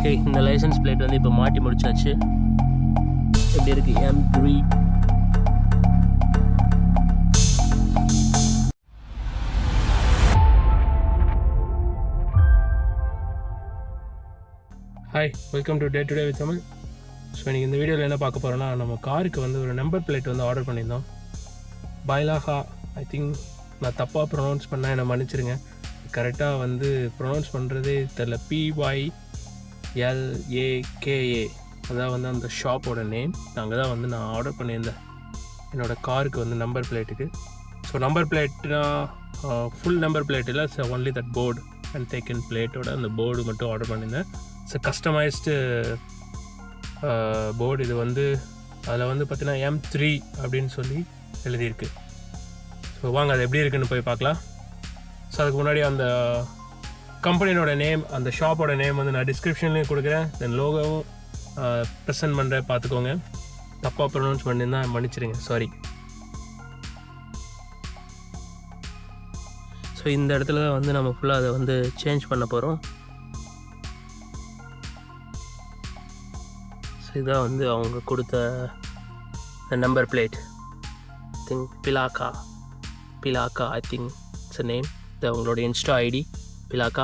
Okay, இந்த licence plate வந்து இப்போ மாட்டி முடிச்சாச்சு. எப்படி இருக்கு? M3. Hi, welcome to day to day with Tamil. So இன்றைக்கி இந்த வீடியோவில் என்ன பார்க்க போகிறோன்னா, நம்ம காருக்கு வந்து ஒரு நம்பர் பிளேட் வந்து ஆர்டர் பண்ணியிருந்தோம். பைலாகா, ஐ திங்க் நான் தப்பாக ப்ரொனவுன்ஸ் பண்ணால் என்னை மன்னிச்சிருங்க. கரெக்டாக வந்து ப்ரொனவுன்ஸ் பண்ணுறதே தெரில. PYLAKA, அதான் வந்து அந்த ஷாப்போட நேம். அங்கே தான் வந்து நான் ஆர்டர் பண்ணியிருந்தேன் என்னோடய காருக்கு வந்து நம்பர் பிளேட்டுக்கு. ஸோ நம்பர் பிளேட்னா ஃபுல் நம்பர் பிளேட் இல்லை, so only that board and taken பிளேட்டோட அந்த போர்டு மட்டும் ஆர்டர் பண்ணியிருந்தேன். ஸோ கஸ்டமைஸ்டு போர்டு இது வந்து. அதில் வந்து பார்த்திங்கன்னா M3 அப்படின்னு சொல்லி எழுதியிருக்கு. ஸோ வாங்க அது எப்படி இருக்குன்னு போய் பார்க்கலாம். ஸோ அதுக்கு முன்னாடி அந்த கம்பெனியோட நேம், அந்த ஷாப்போட நேம் வந்து நான் டிஸ்கிரிப்ஷன்லேயும் கொடுக்குறேன். தென் லோகோவும் ப்ரெசென்ட் பண்ணுறேன், பார்த்துக்கோங்க. தப்பாக ப்ரொனவுன்ஸ் பண்ணியிருந்தால் மன்னிச்சிடுங்க, சாரி. ஸோ இந்த இடத்துல தான் வந்து நம்ம ஃபுல்லாக அதை வந்து சேஞ்ச் பண்ண போகிறோம். ஸோ இதான் வந்து அவங்க கொடுத்த நம்பர் பிளேட். திங்க் பிலாக்கா I think it's a name. இது அவங்களோட இன்ஸ்டா ஐடி பிலாக்கா.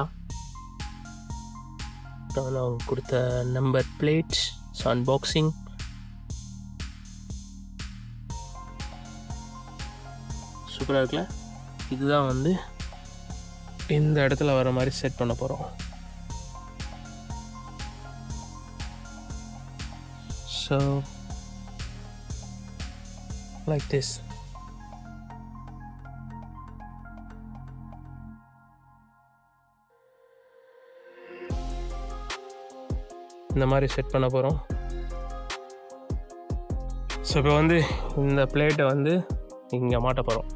தான் அவங்க கொடுத்த நம்பர் பிளேட்ஸ். So unboxing. சூப்பராக இருக்குல்ல? இதுதான் வந்து இந்த இடத்துல வர மாதிரி செட் பண்ண போகிறோம். So like this. இந்த மாதிரி செட் பண்ண போகிறோம். ஸோ இப்போ வந்து இந்த பிளேட்டை வந்து இங்கே மாட்ட போகிறோம்.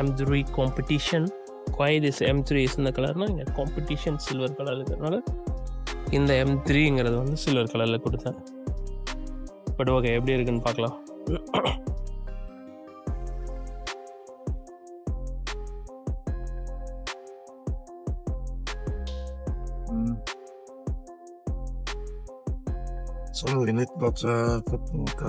M3 competition. why this M3 is இந்த கலர்னால் இங்கே காம்படிஷன் சில்வர் கலர் இருக்கிறதுனால இந்த M3ங்கிறது வந்து சில்வர் கலரில் கொடுத்தேன். பட் ஓகே, எப்படி இருக்குன்னு பார்க்கலாம். Sono limit box teknika.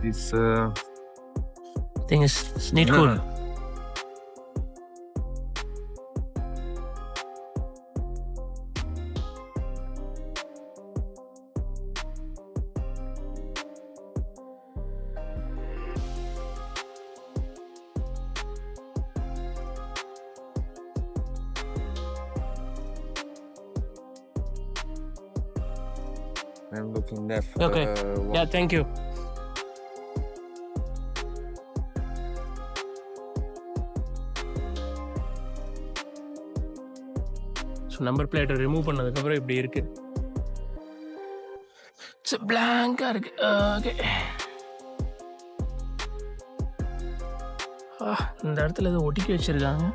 This thing is neat cool. I'm looking there for Okay. Yeah, thank you. So number பிளேட்டை ரிமூவ் பண்ணதுக்கப்புறம் இப்படி இருக்குது. ஸோ பிளாங்காக இருக்குது. ஓகே, இந்த இடத்துல இதை ஒட்டிக்கி வச்சுருக்காங்க.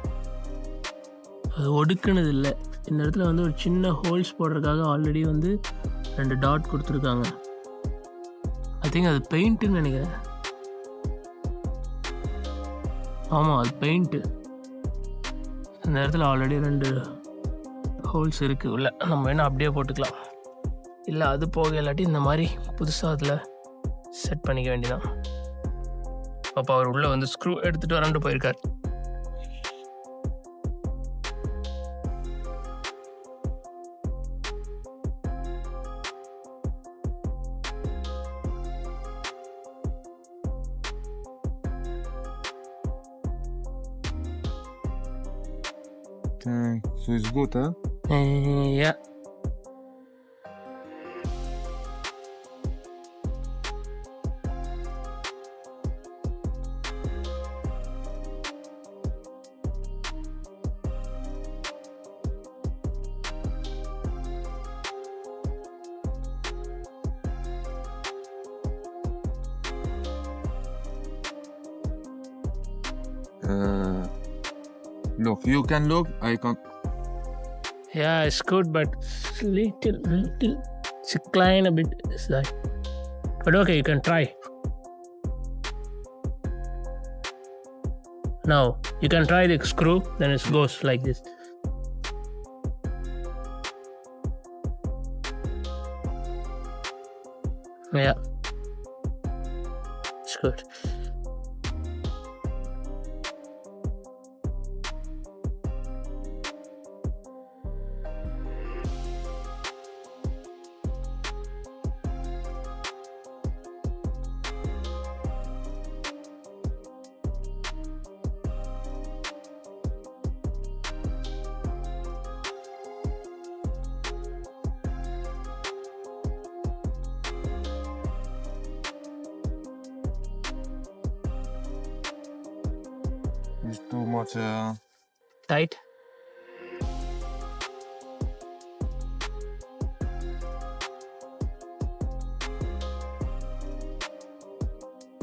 அது ஒடுக்குனது இல்லை. இந்த இடத்துல வந்து ஒரு சின்ன ஹோல்ஸ் போடுறதுக்காக ஆல்ரெடி வந்து 2 டாட் கொடுத்துருக்காங்க. ஐ திங்க் அது பெயிண்ட்டுன்னு நினைக்கிறேன். ஆமாம், அது பெயிண்ட்டு. இந்த இடத்துல ஆல்ரெடி 2 ஹோல்ஸ் இருக்குது உள்ள. நம்ம வேணால் அப்படியே போட்டுக்கலாம், இல்லை அது போக இல்லாட்டி இந்த மாதிரி புதுசாக அதில் செட் பண்ணிக்க வேண்டியதான். அப்போ அவர் உள்ளே வந்து ஸ்க்ரூ எடுத்துகிட்டு வரண்டு போயிருக்கார். So it's good, huh? Yeah. Look, you can look. I can. Yeah, it's good, but little, it's decline a bit. It's like, but okay, you can try. Now you can try the screw. Then it goes like this. Yeah, it's good. It's too much. Tight.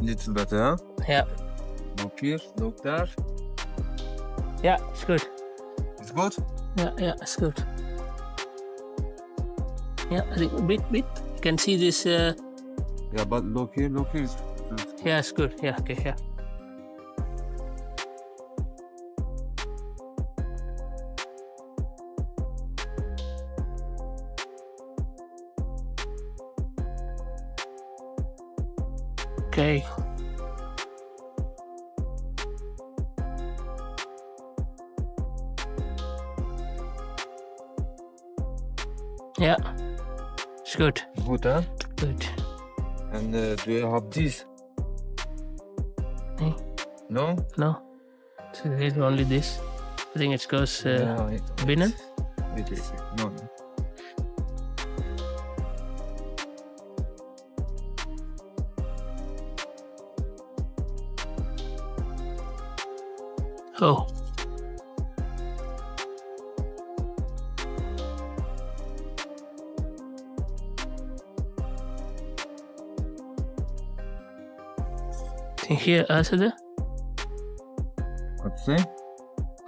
Little better, huh? Yeah, Look here, look there. yeah, it's good. It's good. Yeah, it's good. Yeah, I think a bit. You can see this. Yeah, but look here, look here. Yeah, it's good. Yeah, okay, yeah. Okay. Yeah, it's good. Good, huh? Good. And do you have this? Hey. No? No, so there's only this. I think it goes binnen. No. Oh. Think here also there? What's that?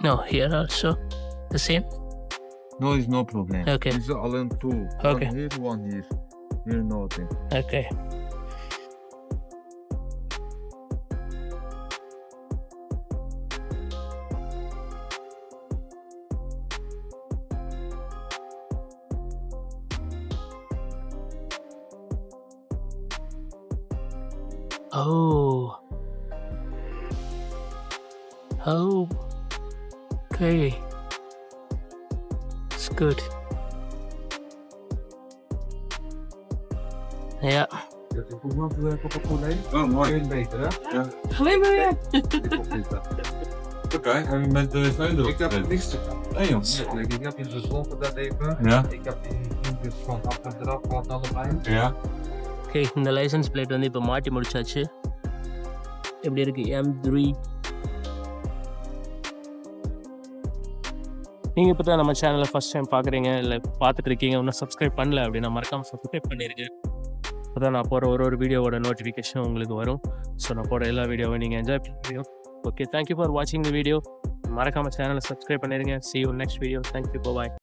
No, here also the same. No, it's no problem. Okay. It's all two. Okay. One here, one here. Here, nothing. Okay. Oh. Oh. Okay. It's good. Ja. Oh, mooi. Beter, hè? Ja. Alleen maar weer. Oké, en met de sleutel? Ik heb niks te doen. Nee joh. Ik heb je gesloten dat even. Ja. Ik heb die van achter eraf gehad allebei. Ja. Okay, இந்த licence plate வந்து இப்போ மாட்டி முடிச்சாச்சு. எப்படி இருக்கு M3. நீங்கள் இப்போ தான் நம்ம சேனலை ஃபஸ்ட் டைம் பார்க்குறீங்க இல்லை பார்த்துட்டு இருக்கீங்க இன்னும் சப்ஸ்கிரைப் பண்ணல அப்படின்னா மறக்காமல் சப்ஸ்கிரைப் பண்ணிடுங்க. அப்போ தான் நான் போகிற ஒரு வீடியோவோட நோட்டிஃபிகேஷன் உங்களுக்கு வரும். ஸோ நான் போகிற எல்லா வீடியோவும் நீங்கள் என்ஜாய் பண்ண முடியும். ஓகே, தேங்க்யூ ஃபார் வாட்சிங் த வீடியோ. மறக்காமல் சேனலை சப்ஸ்கிரைப் பண்ணிடுங்க. see you next video. Thank you, bye bye.